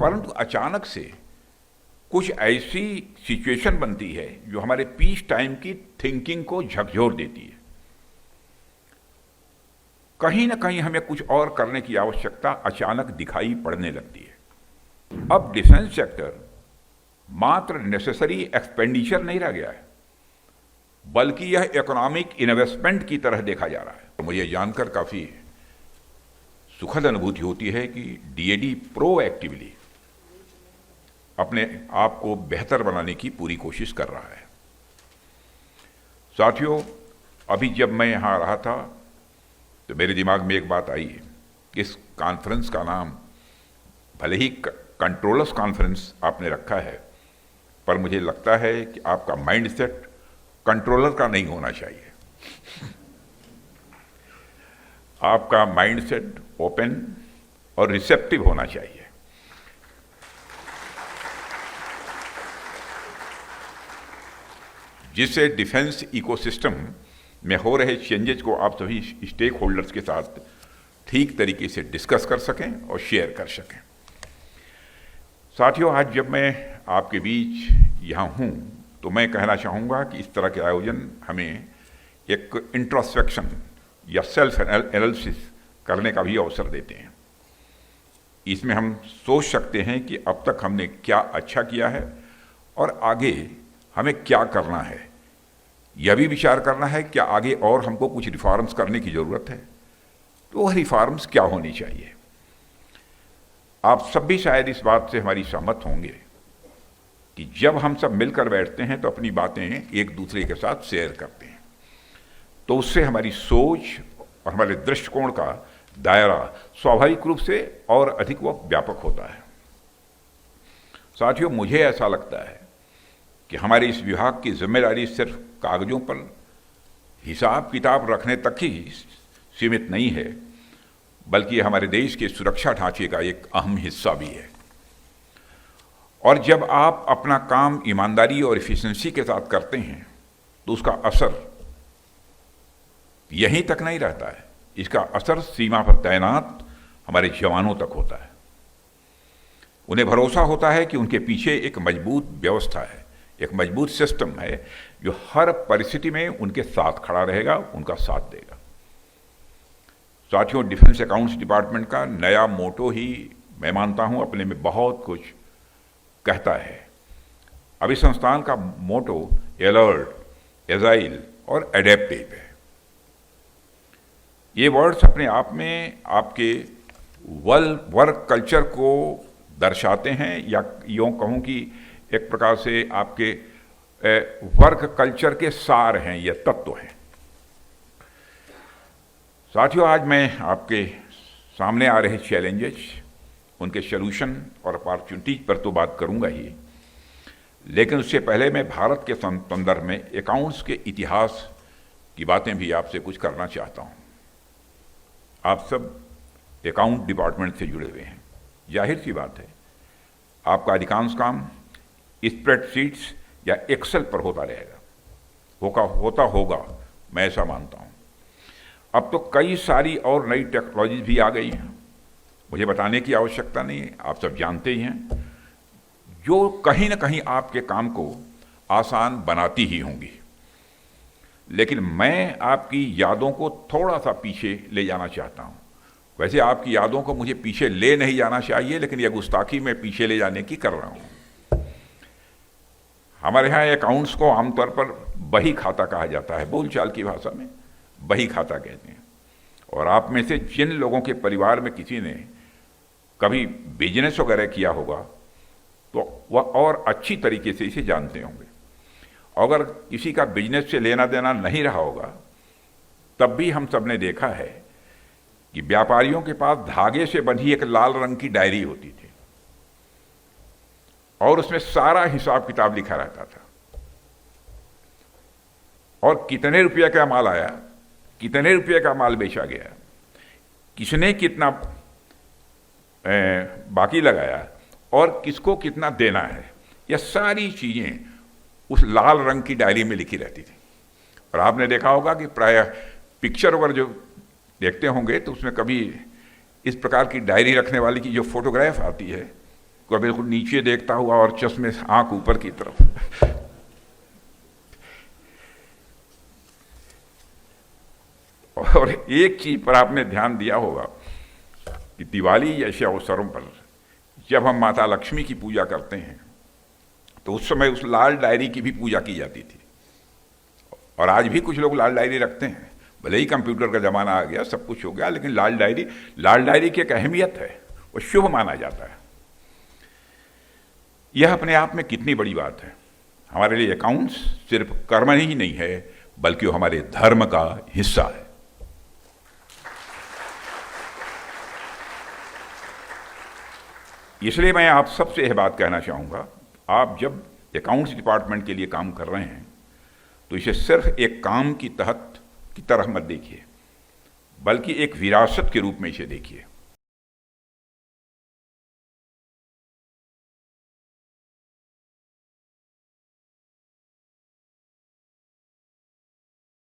परंतु अचानक से कुछ ऐसी सिचुएशन बनती है जो हमारे पीस टाइम की थिंकिंग को झकझोर देती है। कहीं ना कहीं हमें कुछ और करने की आवश्यकता अचानक दिखाई पड़ने लगती है। अब डिफेंस सेक्टर मात्र नेसेसरी एक्सपेंडिचर नहीं रह गया है, बल्कि यह इकोनॉमिक इन्वेस्टमेंट की तरह देखा जा रहा है। तो मुझे जानकर काफी सुखद अनुभूति होती है कि डीएडी प्रोएक्टिवली अपने आप को बेहतर बनाने की पूरी कोशिश कर रहा है। साथियों, अभी जब मैं यहां रहा था तो मेरे दिमाग में एक बात आई कि इस कॉन्फ्रेंस का नाम भले ही कंट्रोलर्स कॉन्फ्रेंस आपने रखा है, पर मुझे लगता है कि आपका माइंडसेट कंट्रोलर का नहीं होना चाहिए। आपका माइंडसेट ओपन और रिसेप्टिव होना चाहिए। जिससे डिफेंस इकोसिस्टम में हो रहे चेंजेस को आप सभी स्टेक होल्डर्स के साथ ठीक तरीके से डिस्कस कर सकें और शेयर कर सकें। साथियों, आज जब मैं आपके बीच यहाँ हूँ तो मैं कहना चाहूँगा कि इस तरह के आयोजन हमें एक इंट्रोस्पेक्शन या सेल्फ एनालिसिस करने का भी अवसर देते हैं। इसमें हम सोच सकते हैं कि अब तक हमने क्या अच्छा किया है और आगे हमें क्या करना है। यह भी विचार करना है कि आगे और हमको कुछ रिफॉर्म्स करने की जरूरत है, तो वह रिफॉर्म्स क्या होनी चाहिए। आप सब भी शायद इस बात से हमारी सहमत होंगे कि जब हम सब मिलकर बैठते हैं तो अपनी बातें एक दूसरे के साथ शेयर करते हैं, तो उससे हमारी सोच और हमारे दृष्टिकोण का दायरा स्वाभाविक रूप से और अधिक वो व्यापक होता है। साथियों, मुझे ऐसा लगता है कि हमारे इस विभाग की जिम्मेदारी सिर्फ कागजों पर हिसाब किताब रखने तक ही सीमित नहीं है, बल्कि हमारे देश के सुरक्षा ढांचे का एक अहम हिस्सा भी है। और जब आप अपना काम ईमानदारी और एफिशिएंसी के साथ करते हैं तो उसका असर यहीं तक नहीं रहता है, इसका असर सीमा पर तैनात हमारे जवानों तक होता है। उन्हें भरोसा होता है कि उनके पीछे एक मजबूत व्यवस्था है, एक मजबूत सिस्टम है जो हर परिस्थिति में उनके साथ खड़ा रहेगा, उनका साथ देगा। साथियों, डिफेंस अकाउंट्स डिपार्टमेंट का नया मोटो ही मैं मानता हूं अपने में बहुत कुछ कहता है। अभी संस्थान का मोटो अलर्ट, एजाइल और एडेप्टिव है। ये वर्ड्स अपने आप में आपके वर्क कल्चर को दर्शाते हैं, या यूँ कहूँ कि एक प्रकार से आपके वर्क कल्चर के सार हैं, ये तत्व हैं। साथियों, आज मैं आपके सामने आ रहे चैलेंजेस, उनके सॉल्यूशन और अपॉर्चुनिटीज पर तो बात करूंगा ही, लेकिन उससे पहले मैं भारत के संदर्भ में अकाउंट्स के इतिहास की बातें भी आपसे कुछ करना चाहता हूं। आप सब अकाउंट डिपार्टमेंट से जुड़े हुए हैं, जाहिर सी बात है आपका अधिकांश काम स्प्रेडशीट्स या एक्सेल पर होता रहेगा, होगा, मैं ऐसा मानता हूं। अब तो कई सारी और नई टेक्नोलॉजीज भी आ गई हैं, मुझे बताने की आवश्यकता नहीं है, आप सब जानते ही हैं, जो कहीं ना कहीं आपके काम को आसान बनाती ही होंगी। लेकिन मैं आपकी यादों को थोड़ा सा पीछे ले जाना चाहता हूं। वैसे आपकी यादों को मुझे पीछे ले नहीं जाना चाहिए, लेकिन यह गुस्ताखी मैं पीछे ले जाने की कर रहा हूं। हमारे यहाँ अकाउंट्स को आमतौर पर बही खाता कहा जाता है, बोलचाल की भाषा में बही खाता कहते हैं। और आप में से जिन लोगों के परिवार में किसी ने कभी बिजनेस वगैरह किया होगा तो वह और अच्छी तरीके से इसे जानते होंगे। अगर किसी का बिजनेस से लेना देना नहीं रहा होगा, तब भी हम सब ने देखा है कि व्यापारियों के पास धागे से बंधी एक लाल रंग की डायरी होती थी और उसमें सारा हिसाब किताब लिखा रहता था, और कितने रुपये का माल आया, कितने रुपये का माल बेचा गया, किसने कितना बाकी लगाया और किसको कितना देना है, यह सारी चीजें उस लाल रंग की डायरी में लिखी रहती थी। और आपने देखा होगा कि प्रायः पिक्चर वगैरह जो देखते होंगे तो उसमें कभी इस प्रकार की डायरी रखने वाली की जो फोटोग्राफ आती है, उसको बिल्कुल नीचे देखता हुआ और चश्मे से आंख ऊपर की तरफ। और एक चीज पर आपने ध्यान दिया होगा कि दिवाली जैसे अवसरों पर जब हम माता लक्ष्मी की पूजा करते हैं तो उस समय उस लाल डायरी की भी पूजा की जाती थी। और आज भी कुछ लोग लाल डायरी रखते हैं, भले ही कंप्यूटर का जमाना आ गया, सब कुछ हो गया, लेकिन लाल डायरी की एक अहमियत है, वो शुभ माना जाता है। यह अपने आप में कितनी बड़ी बात है। हमारे लिए अकाउंट्स सिर्फ कर्म ही नहीं है, बल्कि वो हमारे धर्म का हिस्सा है। इसलिए मैं आप सबसे यह बात कहना चाहूंगा, आप जब अकाउंट्स डिपार्टमेंट के लिए काम कर रहे हैं तो इसे सिर्फ एक काम की तरह मत देखिए, बल्कि एक विरासत के रूप में इसे देखिए।